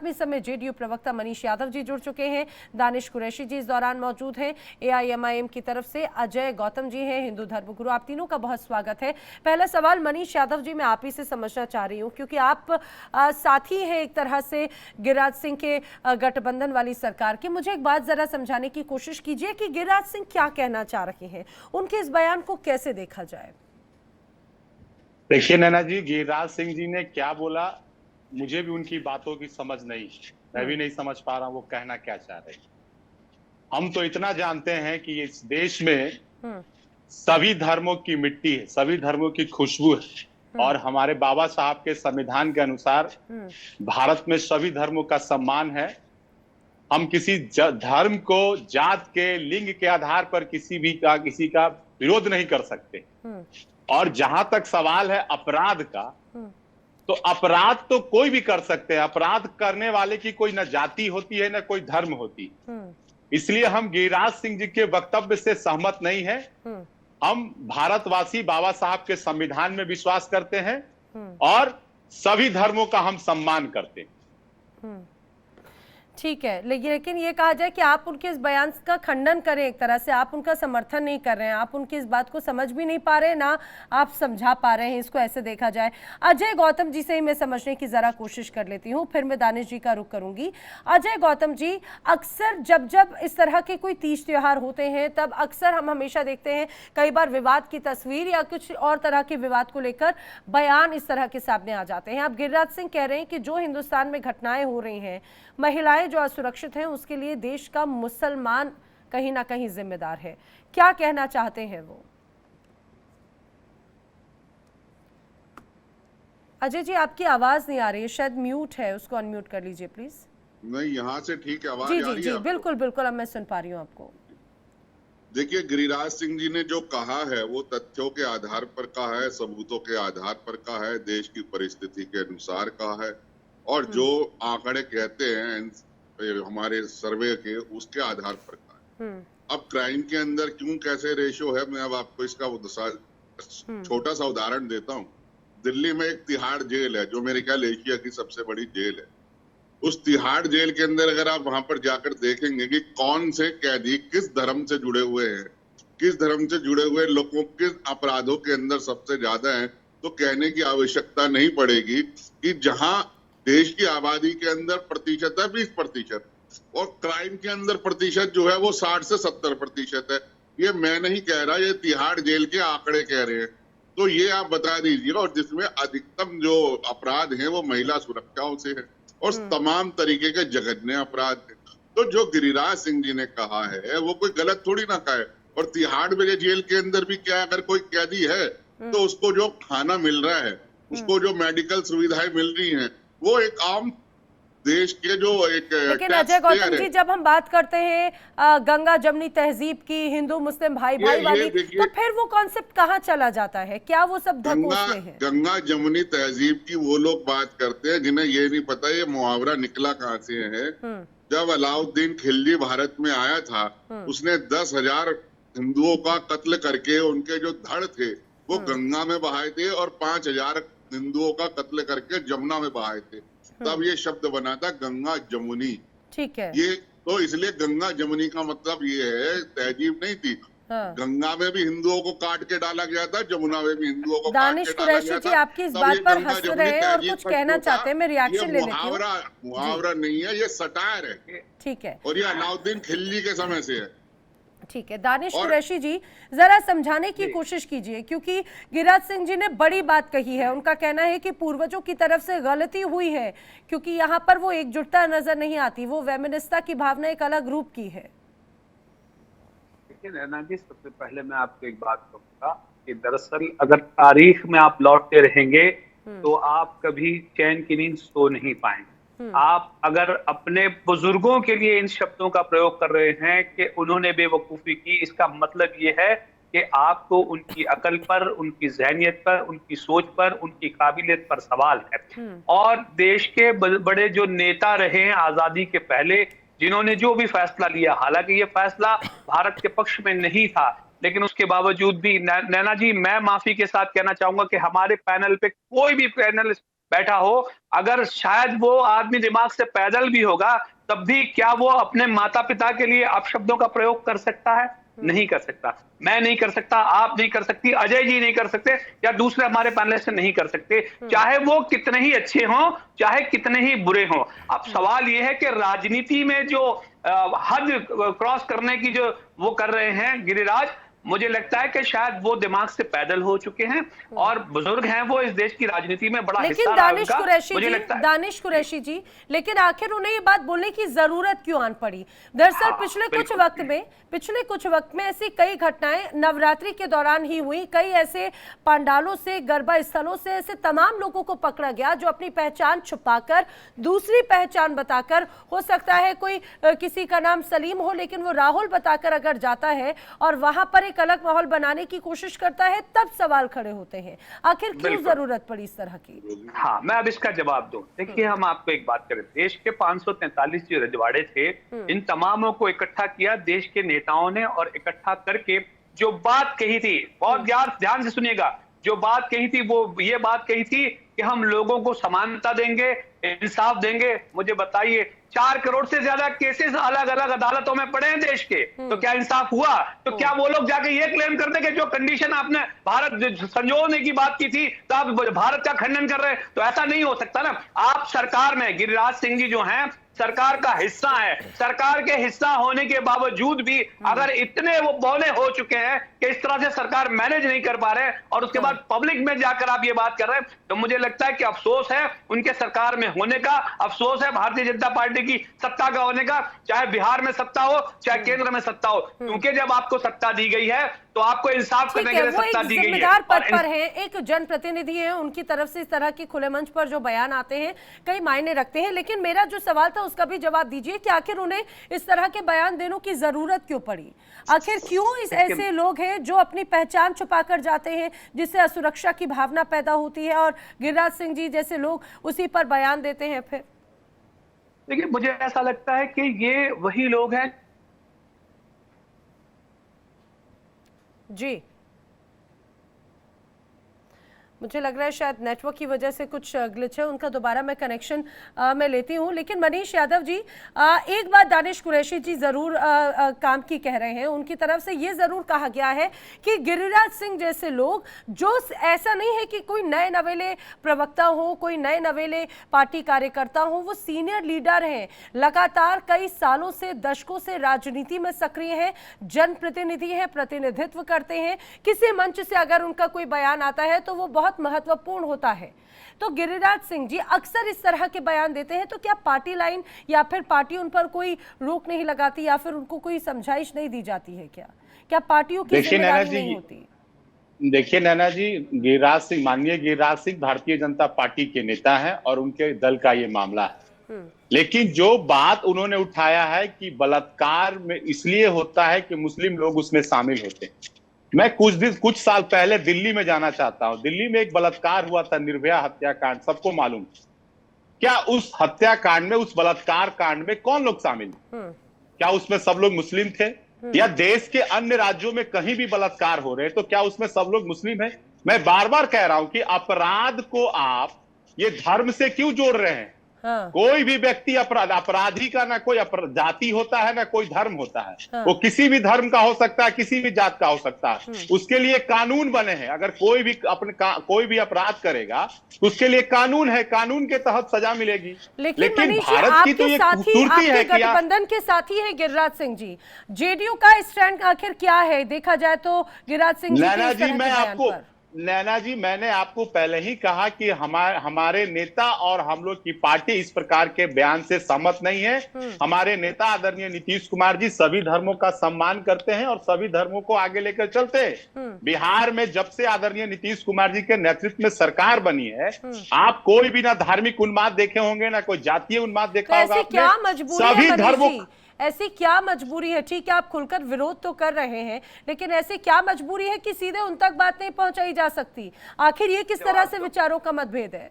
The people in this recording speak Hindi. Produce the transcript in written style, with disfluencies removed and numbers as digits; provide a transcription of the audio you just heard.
में इस समय जेडीयू प्रवक्ता मनीष यादव जी जुड़ चुके हैं, दानिश कुरैशी जी इस दौरान मौजूद हैं, एआईएमआईएम की तरफ से अजय गौतम जी हैं, हिंदू धर्मगुरु। आप तीनों का बहुत स्वागत है। पहला सवाल मनीष यादव जी मैं आप ही से समझना चाह रही हूँ, क्योंकि आप साथी हैं एक तरह से गिरिराज सिंह के गठबंधन वाली सरकार के। मुझे एक बात जरा समझाने की कोशिश कीजिए कि गिरिराज सिंह क्या कहना चाह रहे हैं, उनके इस बयान को कैसे देखा जाए। देखिए नैना जी, गिरिराज सिंह जी ने क्या बोला मुझे भी उनकी बातों की समझ नहीं, मैं भी नहीं समझ पा रहा हूँ वो कहना क्या चाह रहे हैं। हम तो इतना जानते हैं कि इस देश में सभी धर्मों की मिट्टी है, सभी धर्मों की खुशबू है, और हमारे बाबा साहब के संविधान के अनुसार भारत में सभी धर्मों का सम्मान है। हम किसी धर्म को जात के, लिंग के आधार पर किसी का विरोध नहीं कर सकते। और जहां तक सवाल है अपराध का, तो अपराध तो कोई भी कर सकते हैं। अपराध करने वाले की कोई न जाति होती है न कोई धर्म होती। इसलिए हम गिरिराज सिंह जी के वक्तव्य से सहमत नहीं है। हम भारतवासी बाबा साहब के संविधान में विश्वास करते हैं और सभी धर्मों का हम सम्मान करते हैं। ठीक है, लेकिन ये कहा जाए कि आप उनके इस बयान का खंडन करें, एक तरह से आप उनका समर्थन नहीं कर रहे हैं, आप उनकी इस बात को समझ भी नहीं पा रहे हैं, ना आप समझा पा रहे हैं, इसको ऐसे देखा जाए। अजय गौतम जी से ही मैं समझने की जरा कोशिश कर लेती हूँ, फिर मैं दानिश जी का रुख करूंगी। अजय गौतम जी, अक्सर जब जब इस तरह के कोई तीज त्योहार होते हैं तब अक्सर हम हमेशा देखते हैं कई बार विवाद की तस्वीर या कुछ और तरह के विवाद को लेकर बयान इस तरह के सामने आ जाते हैं। आप गिरिराज सिंह कह रहे हैं कि जो हिंदुस्तान में घटनाएं हो रही हैं, महिलाएं जो असुरक्षित हैं, उसके लिए देश का मुसलमान कहीं ना कहीं जिम्मेदार है। क्या कहना चाहते हैं वो? अजय जी आपकी आवाज नहीं आ रही है, शायद म्यूट है, उसको अनम्यूट कर लीजिए प्लीज। नहीं, यहाँ से ठीक है, आवाज जी आ जी रही जी है बिल्कुल बिल्कुल, अब मैं सुन पा रही हूँ आपको। देखिए, गिरिराज सिंह जी ने जो कहा है वो तथ्यों के आधार पर कहा है, सबूतों के आधार पर कहा है, देश की परिस्थिति के अनुसार कहा है, और जो आंकड़े कहते हैं हमारे सर्वे के, उसके आधार पर कहा है। अब क्राइम के अंदर क्यों कैसे रेशो है, मैं अब आपको इसका छोटा सा उदाहरण देता हूँ। दिल्ली में एक तिहाड़ जेल है जो मेरे ख्याल एशिया की सबसे बड़ी जेल है। उस तिहाड़ जेल के अंदर अगर आप वहां पर जाकर देखेंगे कि कौन से कैदी किस धर्म से जुड़े हुए हैं, किस धर्म से जुड़े हुए लोगों के अपराधों के अंदर सबसे ज्यादा है, तो कहने की आवश्यकता नहीं पड़ेगी कि जहां देश की आबादी के अंदर प्रतिशत है 20% और क्राइम के अंदर प्रतिशत जो है वो 60 से 70% है। ये मैं नहीं कह रहा, ये तिहाड़ जेल के आंकड़े कह रहे हैं। तो ये आप बता दीजिए, और जिसमें अधिकतम जो अपराध हैं वो महिला सुरक्षाओं से है और तमाम तरीके के जघन्य अपराध है। तो जो गिरिराज सिंह जी ने कहा है वो कोई गलत थोड़ी ना कहा है। और तिहाड़ में जेल के अंदर भी क्या, अगर कोई कैदी है तो उसको जो खाना मिल रहा है, उसको जो मेडिकल सुविधाएं मिल रही हैं, वो एक आम देश के जो एक। लेकिन अजय गौतम जी, जब हम बात करते हैं गंगा जमुनी तहजीब की, हिंदू मुस्लिम भाई भाई वाली, तो फिर वो कॉन्सेप्ट कहाँ चला जाता है? क्या वो सब धकोसले हैं? गंगा जमुनी तहजीब की वो लोग बात करते हैं जिन्हें ये नहीं पता ये मुहावरा निकला कहाँ से है। जब अलाउद्दीन खिलजी भारत में आया था, उसने 10,000 हिंदुओं का कत्ल करके उनके जो धड़ थे वो गंगा में बहाए थे और 5,000 हिंदुओं का कत्ल करके जमुना में बहाए थे। तब ये शब्द बना था गंगा जमुनी। ठीक है, ये तो इसलिए गंगा जमुनी का मतलब ये है, तहजीब नहीं थी। गंगा में भी हिंदुओं को काट के डाला गया था, जमुना में भी हिंदुओं को दानिश कुरैशी जी आपकी इस बात पर हंस रहे हैं और कुछ कहना चाहते हैं, मैं रिएक्शन ले लेती हूं। मुहावरा नहीं है, ये सटायर है। ठीक है, और ये अलाउद्दीन खिलजी के समय से है। ठीक है, दानिश कुरैशी जी जरा समझाने की कोशिश कीजिए, क्योंकि गिरिराज सिंह जी ने बड़ी बात कही है। उनका कहना है कि पूर्वजों की तरफ से गलती हुई है, क्योंकि यहाँ पर वो एकजुटता नजर नहीं आती, वो वैमनस्यता की भावना एक अलग रूप की है। देखिए नैना जी, सबसे पहले मैं आपको एक बात कहूँगा कि दरअसल अगर तारीख में आप लौटते रहेंगे तो आप कभी चैन की नींद सो नहीं पाएंगे। आप अगर अपने बुजुर्गों के लिए इन शब्दों का प्रयोग कर रहे हैं कि उन्होंने बेवकूफी की, इसका मतलब ये है कि आपको उनकी अकल पर, उनकी ज़हनियत पर, उनकी सोच पर, उनकी काबिलियत पर सवाल है। और देश के बड़े जो नेता रहे हैं आजादी के पहले, जिन्होंने जो भी फैसला लिया, हालांकि ये फैसला भारत के पक्ष में नहीं था, लेकिन उसके बावजूद भी नैना जी, मैं माफी के साथ कहना चाहूंगा कि हमारे पैनल पे कोई भी पैनलिस्ट बैठा हो, अगर शायद वो आदमी दिमाग से पैदल भी होगा, तब भी क्या वो अपने माता पिता के लिए अपशब्दों का प्रयोग कर सकता है? नहीं कर सकता। मैं नहीं कर सकता, आप नहीं कर सकती, अजय जी नहीं कर सकते, या दूसरे हमारे पैनलिस्ट नहीं कर सकते, चाहे वो कितने ही अच्छे हों, चाहे कितने ही बुरे हों। अब सवाल ये है कि राजनीति में जो हद क्रॉस करने की जो वो कर रहे हैं गिरिराज, मुझे लगता है कि शायद वो दिमाग से पैदल हो चुके हैं और बुजुर्ग हैं वो इस देश की राजनीति में बड़ा लेकिन हिस्सा रहा दानिश उनका, कुरैशी मुझे जी, लगता है। दानिश कुरैशी जी, लेकिन आखिर उन्हें ये बात बोलने की जरूरत क्यों आन पड़ी? दरअसल हाँ, पिछले कुछ वक्त में ऐसी कई घटनाएं नवरात्रि के दौरान ही हुई। कई ऐसे पंडालों से, गरबा स्थलों से ऐसे तमाम लोगों को पकड़ा गया जो अपनी पहचान छुपाकर, दूसरी पहचान बताकर, हो सकता है कोई किसी का नाम सलीम हो लेकिन वो राहुल बताकर अगर जाता है और वहां पर एक अलग माहौल बनाने की कोशिश करता है, तब सवाल खड़े होते हैं, आखिर क्यों जरूरत पड़ी इस तरह की? हाँ, मैं अब इसका जवाब दूं। देखिए, हम आपको एक बात करें, देश के 543 जो रजवाड़े थे, इन तमामों को इकट्ठा किया देश के नेताओं ने, और इकट्ठा करके जो बात कही थी, बहुत ध्यान से सुनिएगा, जो बात कही थी वो ये बात कही थी कि हम लोगों को समानता देंगे, इंसाफ देंगे। मुझे बताइए, 4 करोड़ से ज्यादा केसेस अलग अलग अदालतों में पड़े हैं देश के, तो क्या इंसाफ हुआ? तो क्या वो लोग जाके ये क्लेम करते कि जो कंडीशन आपने भारत संजोने की बात की थी तो आप भारत का खंडन कर रहे हैं? तो ऐसा नहीं हो सकता ना। आप सरकार में, गिरिराज सिंह जी जो हैं सरकार का हिस्सा है, सरकार के हिस्सा होने के बावजूद भी अगर इतने वो बौने हो चुके हैं कि इस तरह से सरकार मैनेज नहीं कर पा रहे हैं और उसके बाद पब्लिक में जाकर आप ये बात कर रहे हैं, तो मुझे लगता है कि अफसोस है उनके सरकार में होने का, अफसोस है भारतीय जनता पार्टी की सत्ता का होने का, चाहे बिहार में सत्ता हो चाहे केंद्र में सत्ता हो, क्योंकि जब आपको सत्ता दी गई है तो आपको इंसाफ करने के लिए सत्ता दी गई है। जिम्मेदार पद पर है, एक जनप्रतिनिधि है, उनकी तरफ से इस तरह की खुले मंच पर जो बयान आते हैं कई मायने रखते हैं। लेकिन मेरा जो सवाल था उसका भी जवाब दीजिए कि आखिर उन्हें इस तरह के बयान देने की जरूरत क्यों पड़ी? आखिर क्यों ऐसे लोग हैं जो अपनी पहचान छुपाकर जाते हैं, जिससे असुरक्षा की भावना पैदा होती है, और गिरिराज सिंह जी जैसे लोग उसी पर बयान देते हैं? फिर देखिए, मुझे ऐसा लगता है कि ये वही लोग हैं। जी, मुझे लग रहा है शायद नेटवर्क की वजह से कुछ ग्लिच है, उनका दोबारा मैं कनेक्शन मैं लेती हूं। लेकिन मनीष यादव जी, एक बात दानिश कुरैशी जी जरूर काम की कह रहे हैं, उनकी तरफ से ये जरूर कहा गया है कि गिरिराज सिंह जैसे लोग, जो ऐसा नहीं है कि कोई नए नवेले प्रवक्ता हो, कोई नए नवेले पार्टी कार्यकर्ता हो, वो सीनियर लीडर हैं, लगातार कई सालों से, दशकों से राजनीति में सक्रिय हैं, जनप्रतिनिधि हैं, प्रतिनिधित्व करते हैं। किसी मंच से अगर उनका कोई बयान आता है तो वो बहुत महत्वपूर्ण होता है। तो गिरिराज सिंह जी अक्सर इस तरह के बयान देते हैं, तो क्या पार्टी लाइन या फिर पार्टी उन पर कोई रोक नहीं लगाती, या फिर उनको कोई समझाइश नहीं दी जाती है? क्या पार्टियों की जिम्मेदारी नहीं होती? देखिए नैना जी, गिरिराज सिंह, माननीय गिरिराज सिंह भारतीय जनता पार्टी के नेता हैं और उनके दल का ये मामला है। लेकिन जो बात उन्होंने उठाया है कि बलात्कार में इसलिए होता है कि मुस्लिम लोग उसमें शामिल होते हैं। मैं कुछ साल पहले दिल्ली में जाना चाहता हूं। दिल्ली में एक बलात्कार हुआ था, निर्भया हत्याकांड, सबको मालूम। क्या उस हत्याकांड में, उस बलात्कार कांड में कौन लोग शामिल? क्या उसमें सब लोग मुस्लिम थे? या देश के अन्य राज्यों में कहीं भी बलात्कार हो रहे तो क्या उसमें सब लोग मुस्लिम हैं? मैं बार बार कह रहा हूं कि अपराध को आप ये धर्म से क्यों जोड़ रहे हैं? हाँ। कोई भी व्यक्ति अपराधी का ना कोई जाति होता है ना कोई धर्म होता है। हाँ। वो किसी भी धर्म का हो सकता है, किसी भी जात का हो सकता है। उसके लिए कानून बने हैं। अगर कोई भी अपराध करेगा तो उसके लिए कानून है, कानून के तहत सजा मिलेगी। लेकिन भारत की तो ये खूबसूरती है कि गठबंधन के साथी है गिरिराज सिंह जी। जेडीयू का स्टैंड आखिर क्या है देखा जाए तो गिरिराज सिंह जी? नैना जी, मैंने आपको पहले ही कहा कि हमारे नेता और हम लोग की पार्टी इस प्रकार के बयान से सहमत नहीं है। हमारे नेता आदरणीय नीतीश कुमार जी सभी धर्मों का सम्मान करते हैं और सभी धर्मों को आगे लेकर चलते हैं। बिहार में जब से आदरणीय नीतीश कुमार जी के नेतृत्व में सरकार बनी है, आप कोई भी ना धार्मिक उन्माद देखे होंगे, ना कोई जातीय उन्माद देखा होगा आपने। सभी धर्मों ऐसी क्या मजबूरी है? ठीक है, आप खुलकर विरोध तो कर रहे हैं, लेकिन ऐसी क्या मजबूरी है कि सीधे उन तक बात नहीं पहुंचाई जा सकती? आखिर ये किस तरह से विचारों का मतभेद है?